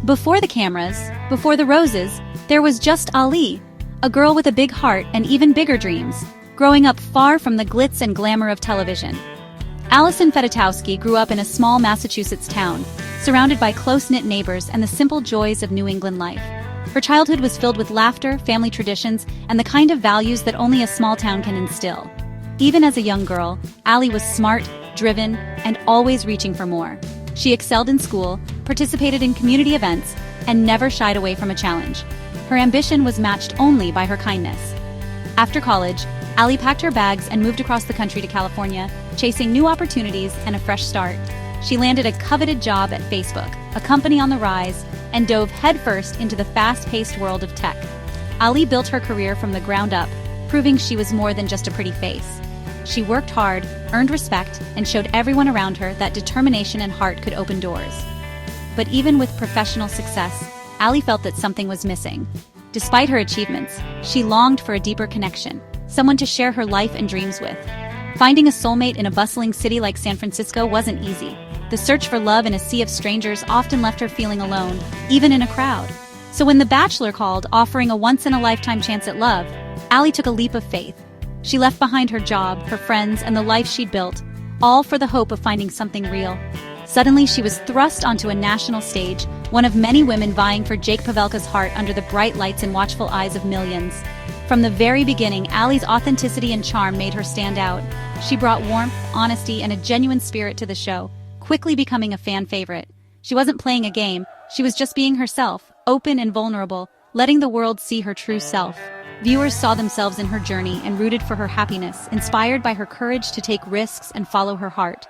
Before the cameras, before the roses, there was just Ali, a girl with a big heart and even bigger dreams, growing up far from the glitz and glamour of television. Allison Fedotowsky grew up in a small Massachusetts town, surrounded by close-knit neighbors and the simple joys of New England life. Her childhood was filled with laughter, family traditions, and the kind of values that only a small town can instill. Even as a young girl, Ali was smart, driven, and always reaching for more. She excelled in school, participated in community events, and never shied away from a challenge. Her ambition was matched only by her kindness. After college, Ali packed her bags and moved across the country to California, chasing new opportunities and a fresh start. She landed a coveted job at Facebook, a company on the rise, and dove headfirst into the fast-paced world of tech. Ali built her career from the ground up, proving she was more than just a pretty face. She worked hard, earned respect, and showed everyone around her that determination and heart could open doors. But even with professional success, Ali felt that something was missing. Despite her achievements, she longed for a deeper connection, someone to share her life and dreams with. Finding a soulmate in a bustling city like San Francisco wasn't easy. The search for love in a sea of strangers often left her feeling alone, even in a crowd. So when The Bachelor called, offering a once-in-a-lifetime chance at love, Ali took a leap of faith. She left behind her job, her friends, and the life she'd built, all for the hope of finding something real. Suddenly, she was thrust onto a national stage, one of many women vying for Jake Pavelka's heart under the bright lights and watchful eyes of millions. From the very beginning, Ali's authenticity and charm made her stand out. She brought warmth, honesty, and a genuine spirit to the show, quickly becoming a fan favorite. She wasn't playing a game, she was just being herself, open and vulnerable, letting the world see her true self. Viewers saw themselves in her journey and rooted for her happiness, inspired by her courage to take risks and follow her heart.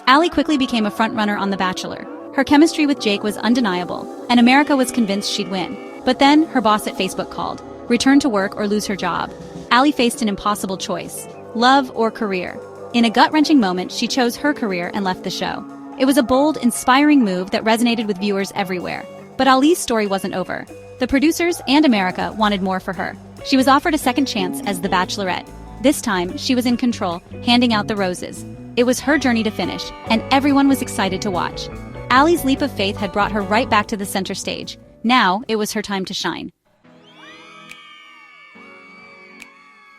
Ali quickly became a frontrunner on The Bachelor. Her chemistry with Jake was undeniable, and America was convinced she'd win. But then, her boss at Facebook called. Return to work or lose her job. Ali faced an impossible choice: love or career. In a gut-wrenching moment, she chose her career and left the show. It was a bold, inspiring move that resonated with viewers everywhere. But Ali's story wasn't over. The producers and America wanted more for her. She was offered a second chance as the Bachelorette. This time, she was in control, handing out the roses. It was her journey to finish, and everyone was excited to watch. Ali's leap of faith had brought her right back to the center stage. Now, it was her time to shine.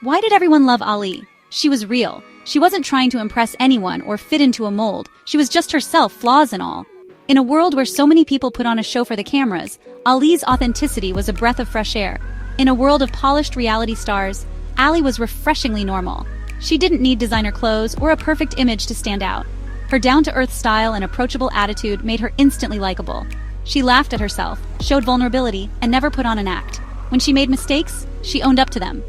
Why did everyone love Ali? She was real. She wasn't trying to impress anyone or fit into a mold. She was just herself, flaws and all. In a world where so many people put on a show for the cameras, Ali's authenticity was a breath of fresh air. In a world of polished reality stars, Ali was refreshingly normal. She didn't need designer clothes or a perfect image to stand out. Her down-to-earth style and approachable attitude made her instantly likable. She laughed at herself, showed vulnerability, and never put on an act. When she made mistakes, she owned up to them.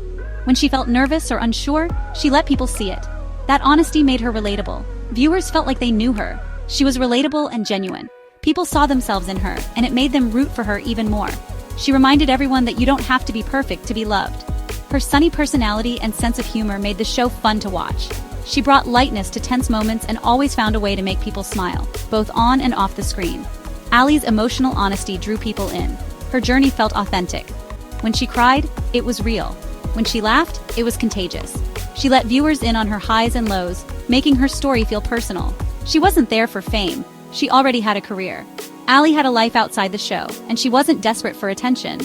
When she felt nervous or unsure, she let people see it. That honesty made her relatable. Viewers felt like they knew her. She was relatable and genuine. People saw themselves in her, and it made them root for her even more. She reminded everyone that you don't have to be perfect to be loved. Her sunny personality and sense of humor made the show fun to watch. She brought lightness to tense moments and always found a way to make people smile, both on and off the screen. Ali's emotional honesty drew people in. Her journey felt authentic. When she cried, it was real. When she laughed, it was contagious. She let viewers in on her highs and lows, making her story feel personal. She wasn't there for fame. She already had a career. Ali had a life outside the show, and she wasn't desperate for attention.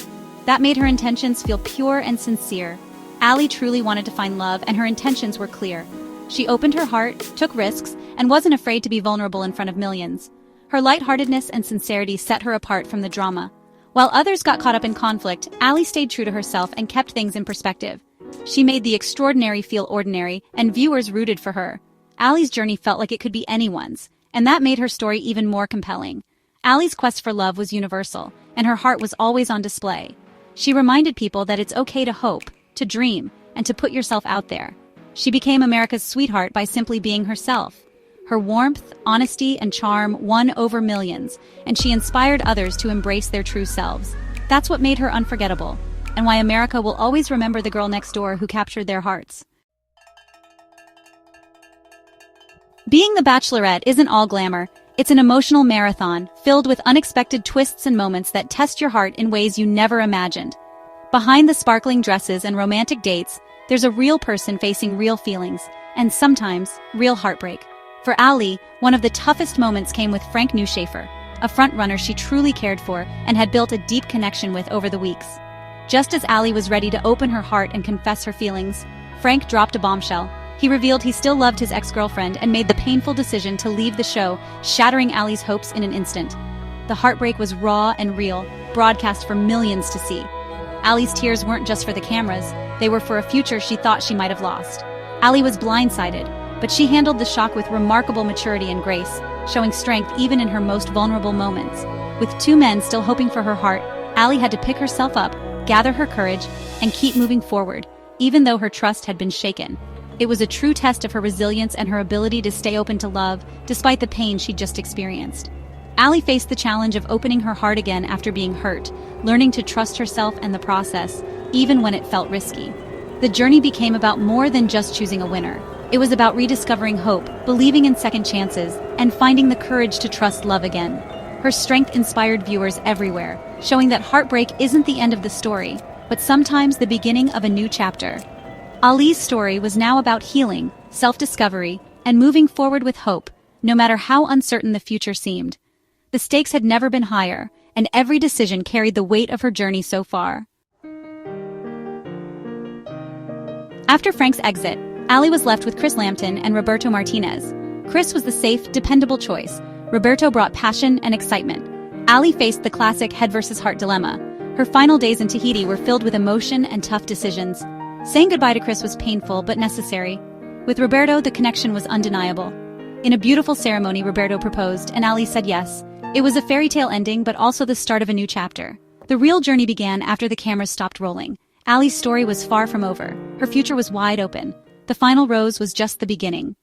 That made her intentions feel pure and sincere. Ali truly wanted to find love, and her intentions were clear. She opened her heart, took risks, and wasn't afraid to be vulnerable in front of millions. Her lightheartedness and sincerity set her apart from the drama. While others got caught up in conflict, Ali stayed true to herself and kept things in perspective. She made the extraordinary feel ordinary, and viewers rooted for her. Ali's journey felt like it could be anyone's, and that made her story even more compelling. Ali's quest for love was universal, and her heart was always on display. She reminded people that it's okay to hope, to dream, and to put yourself out there. She became America's sweetheart by simply being herself. Her warmth, honesty, and charm won over millions, and she inspired others to embrace their true selves. That's what made her unforgettable, and why America will always remember the girl next door who captured their hearts. Being the Bachelorette isn't all glamour. It's an emotional marathon, filled with unexpected twists and moments that test your heart in ways you never imagined. Behind the sparkling dresses and romantic dates, there's a real person facing real feelings, and sometimes, real heartbreak. For Ali, one of the toughest moments came with Frank Newshafer, a front-runner she truly cared for and had built a deep connection with over the weeks. Just as Ali was ready to open her heart and confess her feelings, Frank dropped a bombshell. He revealed he still loved his ex-girlfriend and made the painful decision to leave the show, shattering Ali's hopes in an instant. The heartbreak was raw and real, broadcast for millions to see. Ali's tears weren't just for the cameras, they were for a future she thought she might have lost. Ali was blindsided, but she handled the shock with remarkable maturity and grace, showing strength even in her most vulnerable moments. With two men still hoping for her heart, Ali had to pick herself up, gather her courage, and keep moving forward, even though her trust had been shaken. It was a true test of her resilience and her ability to stay open to love, despite the pain she'd just experienced. Ali faced the challenge of opening her heart again after being hurt, learning to trust herself and the process, even when it felt risky. The journey became about more than just choosing a winner. It was about rediscovering hope, believing in second chances, and finding the courage to trust love again. Her strength inspired viewers everywhere, showing that heartbreak isn't the end of the story, but sometimes the beginning of a new chapter. Ali's story was now about healing, self-discovery, and moving forward with hope, no matter how uncertain the future seemed. The stakes had never been higher, and every decision carried the weight of her journey so far. After Frank's exit, Ali was left with Chris Lambton and Roberto Martinez. Chris was the safe, dependable choice. Roberto brought passion and excitement. Ali faced the classic head versus heart dilemma. Her final days in Tahiti were filled with emotion and tough decisions. Saying goodbye to Chris was painful but necessary. With Roberto, the connection was undeniable. In a beautiful ceremony, Roberto proposed, and Ali said yes. It was a fairy tale ending, but also the start of a new chapter. The real journey began after the cameras stopped rolling. Ali's story was far from over. Her future was wide open. The final rose was just the beginning.